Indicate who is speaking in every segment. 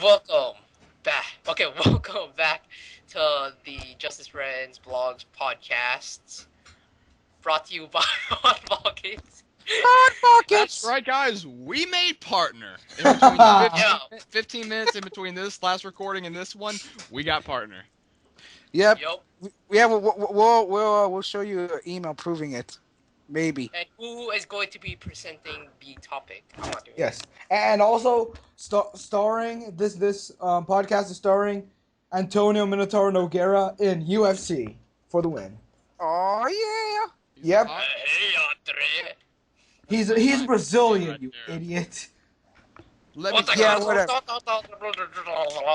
Speaker 1: Welcome back. Okay, welcome back to the Justice Friends Blogs podcasts brought to you by Hotball Games.
Speaker 2: Hot
Speaker 3: That's
Speaker 2: pockets.
Speaker 3: right, guys. We made partner. In between the
Speaker 1: Yeah,
Speaker 3: 15 minutes in between this last recording and this one, we got partner.
Speaker 2: Yep.
Speaker 1: yup.
Speaker 2: Yeah. We'll show you an email proving it. Maybe.
Speaker 1: And who is going to be presenting the topic? I'm not doing
Speaker 4: Yes, and also starring this podcast is starring Antonio Minotauro Nogueira in UFC for the win.
Speaker 2: Oh yeah.
Speaker 3: He's a
Speaker 4: Yep,
Speaker 3: hot.
Speaker 1: Hey, Andre.
Speaker 3: That's
Speaker 4: he's
Speaker 3: my
Speaker 4: he's
Speaker 3: type of name
Speaker 4: Brazilian,
Speaker 3: right
Speaker 4: you
Speaker 3: there.
Speaker 4: idiot.
Speaker 3: Let me
Speaker 1: What the
Speaker 3: tell
Speaker 2: Yeah.
Speaker 3: you.
Speaker 2: Whatever.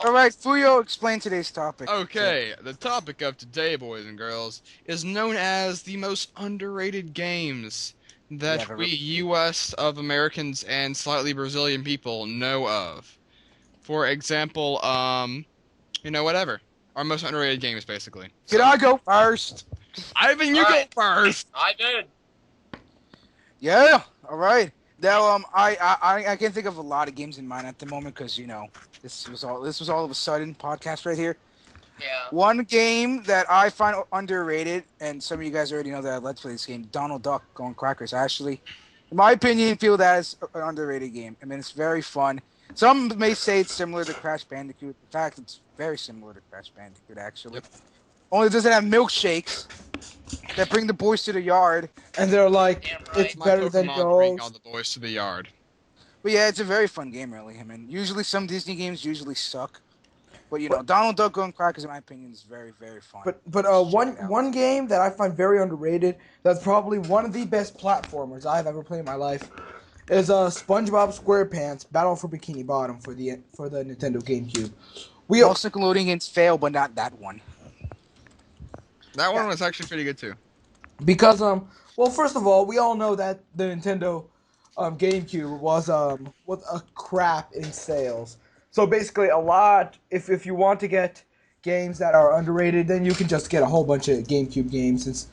Speaker 2: All right. Fuyo, explain today's topic. Sir.
Speaker 3: Okay, the topic of today, boys and girls, is known as the most underrated games
Speaker 2: Yeah.
Speaker 3: that we U.S. of Americans and slightly Brazilian people know of. For example, whatever. Our most underrated games, basically.
Speaker 2: Can
Speaker 3: So,
Speaker 2: I go first?
Speaker 3: Ivan, you go
Speaker 1: Alright,
Speaker 3: first.
Speaker 1: I did.
Speaker 2: Yeah. All right. Now, I can think of a lot of games in mind at the moment because this was all of a sudden podcast right here.
Speaker 1: Yeah.
Speaker 2: One game that I find underrated, and some of you guys already know that I let's play this game, Donald Duck Going Crackers. Actually, in my opinion, feel that is an underrated game. I mean, it's very fun. Some may say it's similar to Crash Bandicoot. In fact, it's very similar to Crash Bandicoot, actually.
Speaker 3: Yep.
Speaker 2: Only it doesn't have milkshakes that bring the boys to the yard.
Speaker 4: And they're like,
Speaker 1: Damn
Speaker 4: it's
Speaker 1: right.
Speaker 3: My
Speaker 4: better than
Speaker 3: Pokemon bring all
Speaker 4: yours.
Speaker 3: the boys to the yard.
Speaker 2: But yeah, it's a very fun game, really. I mean, usually some Disney games usually suck. But
Speaker 4: But
Speaker 2: Donald Duck Going Crackers, in my opinion, is very, very fun.
Speaker 4: but
Speaker 2: Just check
Speaker 4: one
Speaker 2: it out.
Speaker 4: one game that I find very underrated. That's probably one of the best platformers I've ever played in my life. Is SpongeBob SquarePants Battle for Bikini Bottom for the Nintendo GameCube. We
Speaker 2: Most Nickelodeon games fail, but not that one.
Speaker 3: That one
Speaker 4: yeah,
Speaker 3: was actually pretty good too.
Speaker 4: because well, first of all, we all know that the Nintendo GameCube was a crap in sales. So basically, a lot. If you want to get games that are underrated, then you can just get a whole bunch of GameCube games. Since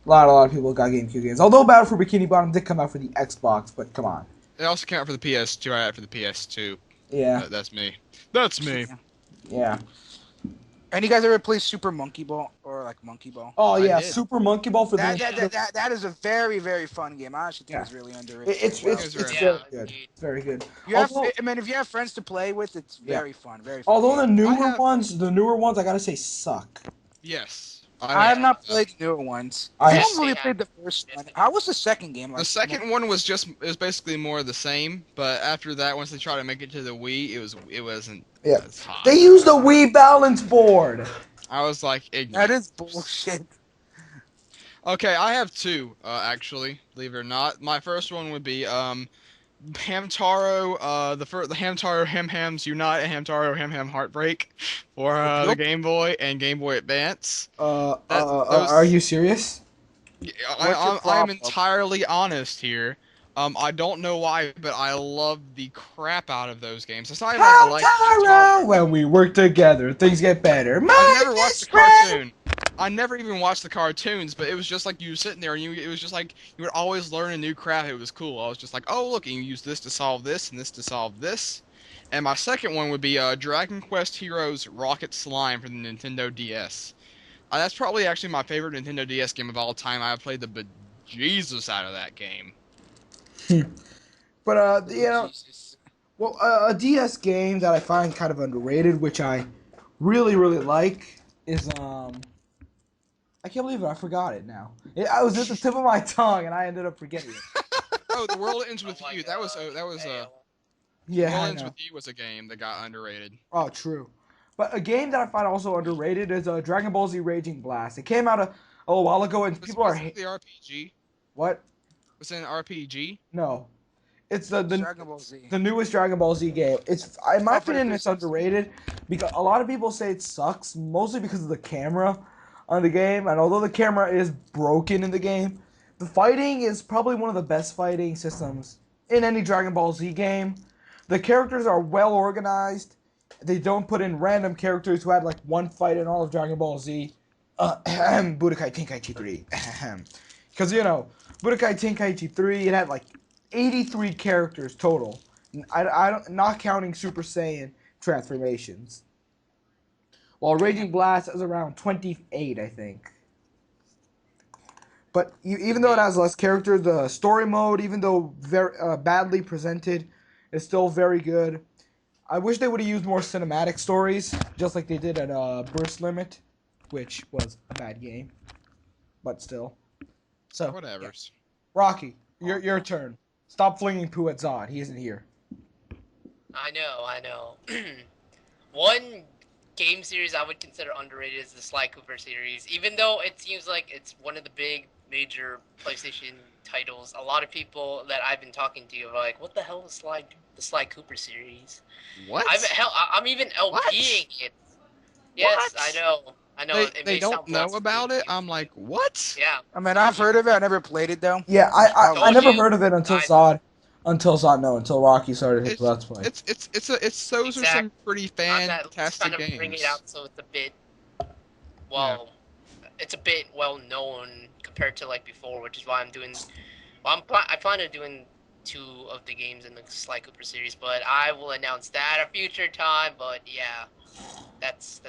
Speaker 4: a lot of people got GameCube games. Although Battle for Bikini Bottom did come out for the Xbox, but come on,
Speaker 3: It also came out for the PS2 right after the PS2.
Speaker 4: yeah,
Speaker 3: That's me. That's me.
Speaker 2: Yeah.
Speaker 4: yeah.
Speaker 2: And you guys ever play Super Monkey Ball or like Monkey Ball?
Speaker 4: Oh
Speaker 3: I
Speaker 4: yeah,
Speaker 3: did.
Speaker 4: Super Monkey Ball for the
Speaker 2: That that,
Speaker 4: Nintendo.
Speaker 2: that, that, that is a very, very fun game. I actually think
Speaker 4: Yeah,
Speaker 2: it's really underrated
Speaker 4: it,
Speaker 2: as
Speaker 4: it's
Speaker 2: well.
Speaker 4: it's
Speaker 3: It was
Speaker 4: it's
Speaker 3: very
Speaker 1: Yeah,
Speaker 4: very
Speaker 3: fun.
Speaker 4: good.
Speaker 1: indeed.
Speaker 4: It's very good.
Speaker 2: You have,
Speaker 4: Although
Speaker 2: I mean, if you have friends to play with, it's
Speaker 4: yeah,
Speaker 2: very fun, very fun
Speaker 4: although
Speaker 2: game.
Speaker 3: I have
Speaker 4: the newer ones, I gotta say suck.
Speaker 3: yes.
Speaker 2: I
Speaker 3: I
Speaker 2: have
Speaker 1: Yeah.
Speaker 2: not played the newer ones.
Speaker 4: I
Speaker 2: I've
Speaker 1: Yes,
Speaker 2: only
Speaker 1: they
Speaker 2: really
Speaker 1: have.
Speaker 2: played the first
Speaker 1: Yes,
Speaker 2: one.
Speaker 1: they
Speaker 2: How
Speaker 1: have.
Speaker 2: was the second game
Speaker 3: the
Speaker 2: like?
Speaker 3: second one was just it was basically more of the same, but after that, once they tried to make it to the Wii, it wasn't
Speaker 4: Yeah,
Speaker 3: as hot.
Speaker 4: they used a Wii balance board.
Speaker 3: I was like
Speaker 2: That is
Speaker 3: ignorant.
Speaker 2: bullshit.
Speaker 3: Okay, I have two actually, believe it or not. My first one would be Hamtaro, the Hamtaro Ham Hams Unite and Hamtaro Ham Ham Heartbreak for the
Speaker 2: Yup.
Speaker 3: Game Boy and Game Boy Advance. That
Speaker 4: Are
Speaker 3: those
Speaker 4: you serious?
Speaker 2: What's your
Speaker 3: I am
Speaker 2: problem?
Speaker 3: entirely honest here. I don't know why, but I love the crap out of those games. It's not even like I like
Speaker 4: Hamtaro!
Speaker 3: Hamtaro.
Speaker 4: When we work together, things get better.
Speaker 3: I
Speaker 4: My
Speaker 3: never watched the
Speaker 4: best friend!
Speaker 3: cartoon. I never even watched the cartoons, but it was just like you were sitting there and it was just like you would always learn a new crap. It was cool. I was just like, oh look, you use this to solve this and this to solve this. And my second one would be Dragon Quest Heroes Rocket Slime for the Nintendo DS. That's probably actually my favorite Nintendo DS game of all time. I have played the bejesus out of that game.
Speaker 4: But
Speaker 2: Jesus.
Speaker 4: well, a DS game that I find kind of underrated, which I really like, is I can't believe it. I forgot it now. I was at the tip of my tongue, and I ended up forgetting it.
Speaker 3: Oh, The World Ends
Speaker 1: Oh
Speaker 3: with
Speaker 1: my
Speaker 3: You.
Speaker 1: god, you fail.
Speaker 3: The
Speaker 4: Yeah,
Speaker 3: World
Speaker 4: I
Speaker 3: Ends with
Speaker 4: know.
Speaker 3: You was a game that got underrated.
Speaker 4: Oh, true. But a game that I find also underrated is Dragon Ball Z Raging Blast. It came out a little while ago, and people are
Speaker 3: Was it the RPG?
Speaker 4: what?
Speaker 3: Was it an RPG?
Speaker 4: No, it's
Speaker 2: It's Dragon Ball Z.
Speaker 4: the newest Dragon Ball Z game. It's in my
Speaker 2: Oh, for the
Speaker 4: opinion, it's
Speaker 2: 360.
Speaker 4: underrated because a lot of people say it sucks, mostly because of the camera on the game. And although the camera is broken in the game, the fighting is probably one of the best fighting systems in any Dragon Ball Z game. The characters are well organized. They don't put in random characters who had like one fight in all of Dragon Ball Z. Budokai Tenkaichi 3. Because, Budokai Tenkaichi 3, it had like 83 characters total. I don't, not counting Super Saiyan. transformations. While Raging Blast is around 28, I think. But even though it has less characters, the story mode, even though very badly presented, is still very good. I wish they would have used more cinematic stories, just like they did at Burst Limit, which was a bad game, but still. So, yeah.
Speaker 3: Whatever's.
Speaker 4: Rocky, your turn. Stop flinging poo at Zod. He isn't here.
Speaker 1: I know. One game series I would consider underrated is the Sly Cooper series. Even though it seems like it's one of the big major PlayStation titles, a lot of people that I've been talking to are like, "What the hell is the Sly Cooper series?"
Speaker 3: What?
Speaker 1: I'm even LPing it. Yes,
Speaker 3: What?
Speaker 1: I know.
Speaker 3: They don't know about it. I'm like, what?
Speaker 1: Yeah.
Speaker 2: I mean, I've heard of it. I never played it though.
Speaker 4: Yeah, I
Speaker 1: Told
Speaker 4: never
Speaker 1: you.
Speaker 4: heard of it until Until Rocky started his Let's Play.
Speaker 3: Those are some pretty
Speaker 1: I'm at least
Speaker 3: fantastic
Speaker 1: trying to bring it
Speaker 3: games.
Speaker 1: out so it's a bit, well, it's a bit well known compared to like before, which is why I'm doing. Well, I plan on doing 2 of the games in the Sly Cooper series, but I will announce that at a future time. But yeah, that's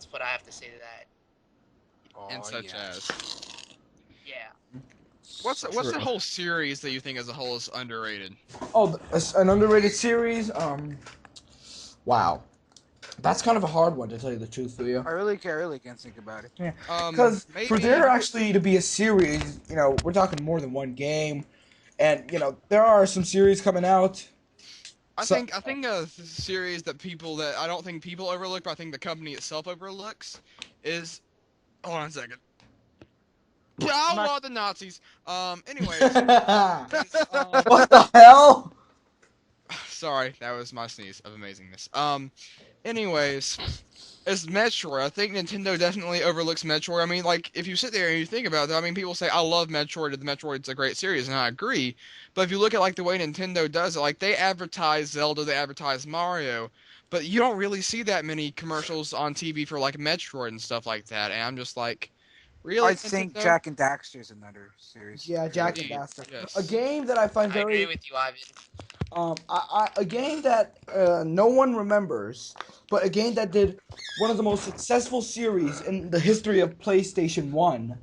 Speaker 1: what I have to say to that.
Speaker 3: And such as.
Speaker 1: Yeah.
Speaker 3: What's the whole series that you think as a whole is underrated?
Speaker 4: Oh, an underrated series. Wow, that's kind of a hard one to tell you the truth, for you.
Speaker 2: I really can't think about it.
Speaker 4: Yeah, because for there actually to be a series, we're talking more than one game, and there are some series coming out.
Speaker 3: I think a series that I don't think people overlook, but I think the company itself overlooks is. Hold on a second. The Nazis. Anyways.
Speaker 4: What the hell?
Speaker 3: Sorry, that was my sneeze of amazingness. Anyways, as Metroid, I think Nintendo definitely overlooks Metroid. I mean, like, if you sit there and you think about it, I mean, people say, I love Metroid, the Metroid's a great series, and I agree. But if you look at, like, the way Nintendo does it, like, they advertise Zelda, they advertise Mario, but you don't really see that many commercials on TV for, like, Metroid and stuff like that, and I'm just like, really,
Speaker 2: I think
Speaker 3: Nintendo?
Speaker 2: Jak and Daxter's another series.
Speaker 4: Yeah, Jak and
Speaker 3: Indeed,
Speaker 4: Daxter.
Speaker 3: yes.
Speaker 4: A game that I find
Speaker 1: I agree
Speaker 4: very
Speaker 1: with you, Ivan.
Speaker 4: a game that no one remembers, but a game that did one of the most successful series in the history of PlayStation 1,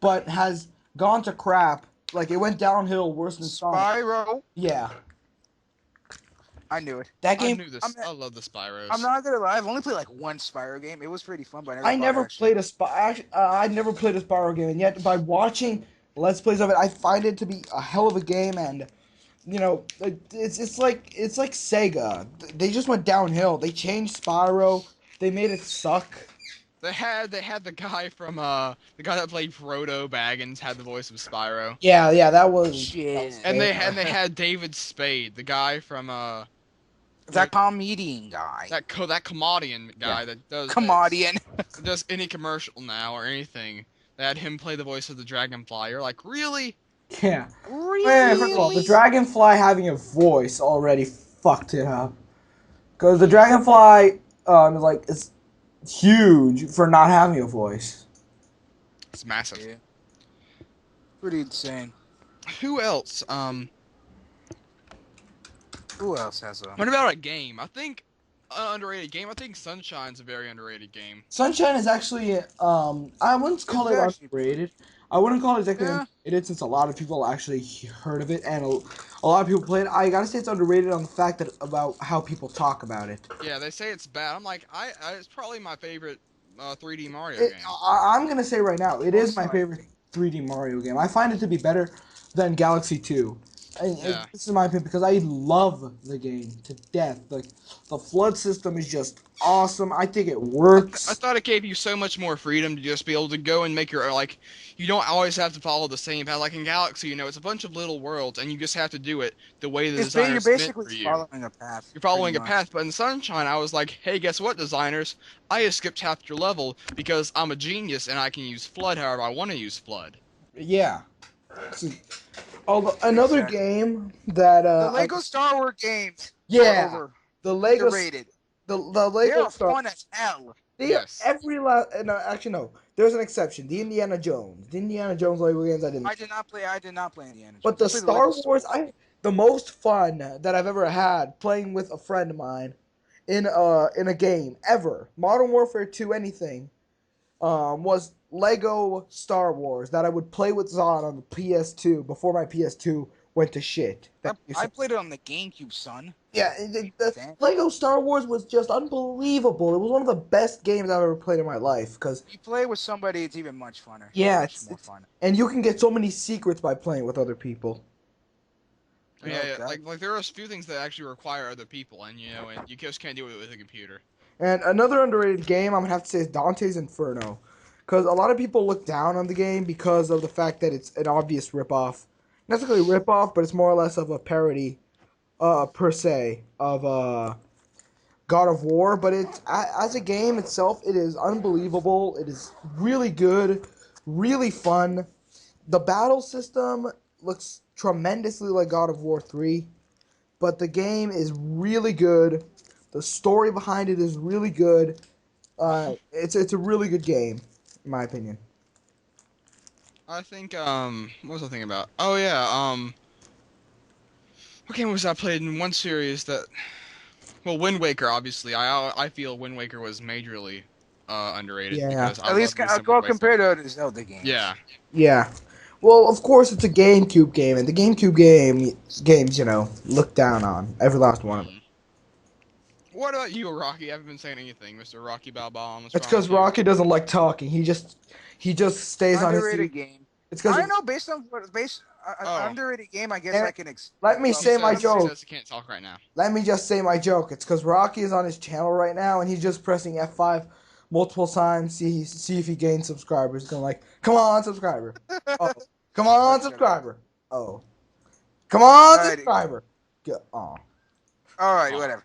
Speaker 4: but has gone to crap. Like, it went downhill worse than Sonic.
Speaker 2: Spyro.
Speaker 4: Yeah.
Speaker 2: I knew it.
Speaker 4: That
Speaker 3: I
Speaker 4: game.
Speaker 3: knew this. I love the Spyros.
Speaker 2: I'm not gonna lie. I've only played like one Spyro game. It was pretty fun, but
Speaker 4: I never played a I never played a Spyro game, and yet by watching Let's Plays of it, I find it to be a hell of a game, and it's like Sega. They just went downhill. They changed Spyro. They made it suck.
Speaker 3: They had the guy from the guy that played Frodo Baggins had the voice of Spyro.
Speaker 4: Yeah, that was.
Speaker 2: Shit.
Speaker 3: And they had David Spade, the guy from
Speaker 2: that comedian guy.
Speaker 3: that comedian guy that does any commercial now or anything. They had him play the voice of the Dragonfly. You're like, really?
Speaker 4: Yeah.
Speaker 2: Really?
Speaker 4: Man, first of all, the Dragonfly having a voice already fucked it up. Because the Dragonfly, is huge for not having a voice.
Speaker 3: It's massive.
Speaker 2: Yeah. Pretty insane.
Speaker 3: Who else?
Speaker 2: Who else has a?
Speaker 3: What about a game? I think an underrated game. I think Sunshine's a very underrated game.
Speaker 4: Sunshine is actually, I wouldn't call it underrated. I wouldn't call it exactly underrated since a lot of people actually heard of it and a lot of people play it. I gotta say it's underrated on the fact that about how people talk about it.
Speaker 3: Yeah, they say it's bad. I'm like, it's probably my favorite 3D Mario game.
Speaker 4: I'm gonna say right now, it is my favorite 3D Mario game. I find it to be better than Galaxy 2. And this is my opinion because I love the game to death. Like, the flood system is just awesome. I think it works.
Speaker 3: I thought it gave you so much more freedom to just be able to go and make your you don't always have to follow the same path. Like in Galaxy, it's a bunch of little worlds, and you just have to do it the way the designers meant for you.
Speaker 2: Following a path.
Speaker 3: You're following a path, but in Sunshine, I was like, hey, guess what, designers? I just skipped half your level because I'm a genius and I can use Flood however I want to use Flood.
Speaker 4: Yeah. Another game that
Speaker 2: the Lego Star Wars games.
Speaker 4: Yeah, the Lego
Speaker 2: rated.
Speaker 4: The Lego Star
Speaker 2: fun as hell.
Speaker 4: Every last no, actually no. There's an exception. The Indiana Jones Lego games I did not play Indiana Jones. But the Star Wars, the most fun that I've ever had playing with a friend of mine in a game ever, Modern Warfare 2, anything, was Lego Star Wars that I would play with Zod on the PS2 before my PS2 went to shit.
Speaker 2: I played it on the GameCube, son.
Speaker 4: Yeah, the
Speaker 2: Damn.
Speaker 4: Lego Star Wars was just unbelievable. It was one of the best games I've ever played in my life. Cause
Speaker 2: You play with somebody, it's even much funner.
Speaker 4: yeah,
Speaker 2: Much more fun.
Speaker 4: and you can get so many secrets by playing with other people.
Speaker 3: Yeah, yeah.
Speaker 2: God.
Speaker 3: Like there are a few things that actually require other people, and and you just can't do it with a computer.
Speaker 4: And another underrated game I'm gonna have to say is Dante's Inferno, because a lot of people look down on the game because of the fact that it's an obvious ripoff. Not necessarily ripoff, but it's more or less of a parody, per se, of God of War. But as a game itself, it is unbelievable. It is really good, really fun. The battle system looks tremendously like God of War 3, but the game is really good. The story behind it is really good. It's a really good game, in my opinion.
Speaker 3: I think what was I thinking about? Oh yeah, what game was I played in one series that? Well, Wind Waker, obviously. I feel Wind Waker was majorly underrated
Speaker 4: Yeah,
Speaker 3: because I
Speaker 2: At
Speaker 3: love
Speaker 2: least
Speaker 3: the simple
Speaker 2: go
Speaker 3: play stuff.
Speaker 2: compared to the Zelda games.
Speaker 3: Yeah,
Speaker 4: yeah. Well, of course, it's a GameCube game, and the GameCube games, look down on every last one of them.
Speaker 3: hmm. What about you, Rocky? I haven't been saying anything, Mr. Rocky Balboa. What's
Speaker 4: It's
Speaker 3: wrong
Speaker 4: because
Speaker 3: with you?
Speaker 4: Rocky doesn't like talking. He just stays on his seat.
Speaker 2: Underrated game.
Speaker 4: It's
Speaker 2: I
Speaker 4: because
Speaker 2: don't know. Based on what based
Speaker 3: Oh,
Speaker 2: underrated game, I guess
Speaker 4: and
Speaker 2: I can.
Speaker 4: let me
Speaker 2: Well,
Speaker 4: say my
Speaker 3: he
Speaker 4: joke.
Speaker 3: says he can't talk right now.
Speaker 4: Let me just say my joke. It's because Rocky is on his channel right now, and he's just pressing F5 multiple times. See if he gains subscribers. He's going like, come on, subscriber. Oh, come on,
Speaker 2: shut up.
Speaker 4: subscriber. Oh, come on,
Speaker 2: Alrighty.
Speaker 4: subscriber. Go. Oh,
Speaker 2: All right.
Speaker 3: Oh,
Speaker 2: Whatever.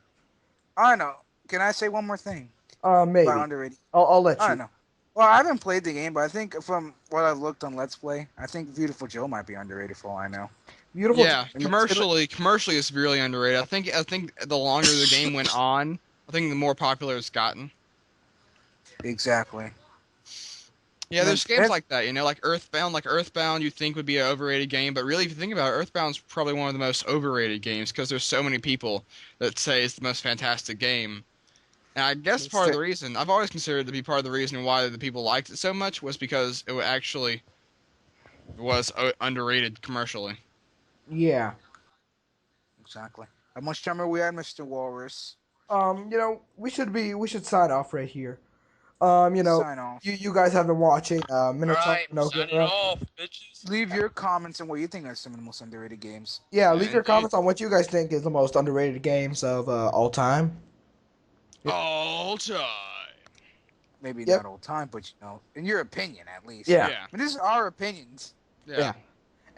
Speaker 2: I don't know. Can I say one more thing about
Speaker 4: maybe.
Speaker 2: underrated?
Speaker 4: I'll let
Speaker 2: I
Speaker 4: you.
Speaker 2: don't know. Well, I haven't played the game, but I think from what I've looked on Let's Play, I think Beautiful Joe might be underrated for all I know.
Speaker 4: Beautiful.
Speaker 3: yeah. Commercially, it's really underrated. I think the longer the game went on, I think the more popular it's gotten.
Speaker 2: Exactly.
Speaker 3: Yeah,
Speaker 2: And
Speaker 3: there's games like that, like Earthbound. Like Earthbound, you think would be an overrated game, but really, if you think about it, Earthbound's probably one of the most overrated games because there's so many people that say it's the most fantastic game. And I guess part of the reason I've always considered it to be part of the reason why the people liked it so much was because it actually was underrated commercially.
Speaker 4: Yeah.
Speaker 2: exactly. How much time are we at, Mr. Walrus?
Speaker 4: We should sign off right here.
Speaker 2: Sign off.
Speaker 4: you guys have been watching
Speaker 1: All
Speaker 4: Minotaur
Speaker 1: right, I'm
Speaker 4: no
Speaker 1: signing
Speaker 4: Gara.
Speaker 1: off, bitches.
Speaker 2: Leave your comments on what you think are some of the most underrated games.
Speaker 4: Yeah,
Speaker 3: Yeah,
Speaker 4: leave your
Speaker 3: indeed.
Speaker 4: comments on what you guys think is the most underrated games of all time. Yep.
Speaker 3: All time.
Speaker 2: Maybe
Speaker 4: Yep.
Speaker 2: not all time, but in your opinion at least.
Speaker 4: Yeah.
Speaker 3: Yeah,
Speaker 2: I mean, these are our opinions.
Speaker 3: yeah.
Speaker 4: Yeah.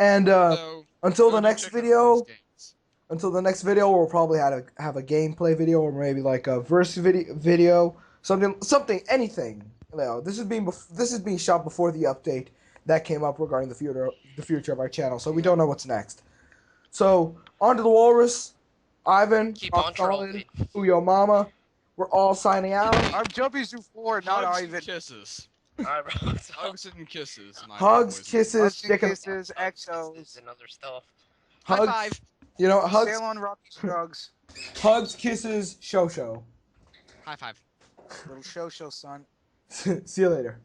Speaker 4: And
Speaker 3: So
Speaker 4: until
Speaker 3: go
Speaker 4: the
Speaker 3: do
Speaker 4: next
Speaker 3: check out some of these
Speaker 4: video,
Speaker 3: games.
Speaker 4: we'll probably have a gameplay video or maybe like a verse video, something, anything. This is being shot before the update that came up regarding the future of our channel. So we don't know what's next. So on to the Walrus, Ivan,
Speaker 1: Keep on
Speaker 4: RockedSolid,
Speaker 1: trolling.
Speaker 4: FuYoMama. We're all signing out.
Speaker 2: I'm jumping through four, not
Speaker 3: Hugs and
Speaker 2: even.
Speaker 3: kisses.
Speaker 1: All right,
Speaker 3: Hugs and kisses, my dear
Speaker 4: Hugs,
Speaker 3: boys and
Speaker 4: kisses,
Speaker 2: Hugs and
Speaker 4: stick 'em,
Speaker 2: kisses,
Speaker 1: kisses,
Speaker 2: exos.
Speaker 1: and other stuff.
Speaker 3: high
Speaker 4: hugs.
Speaker 3: five.
Speaker 4: Hugs,
Speaker 2: Sail on Rocky Scruggs.
Speaker 4: hugs, kisses, show.
Speaker 3: High five.
Speaker 2: Little show, son.
Speaker 4: See you later.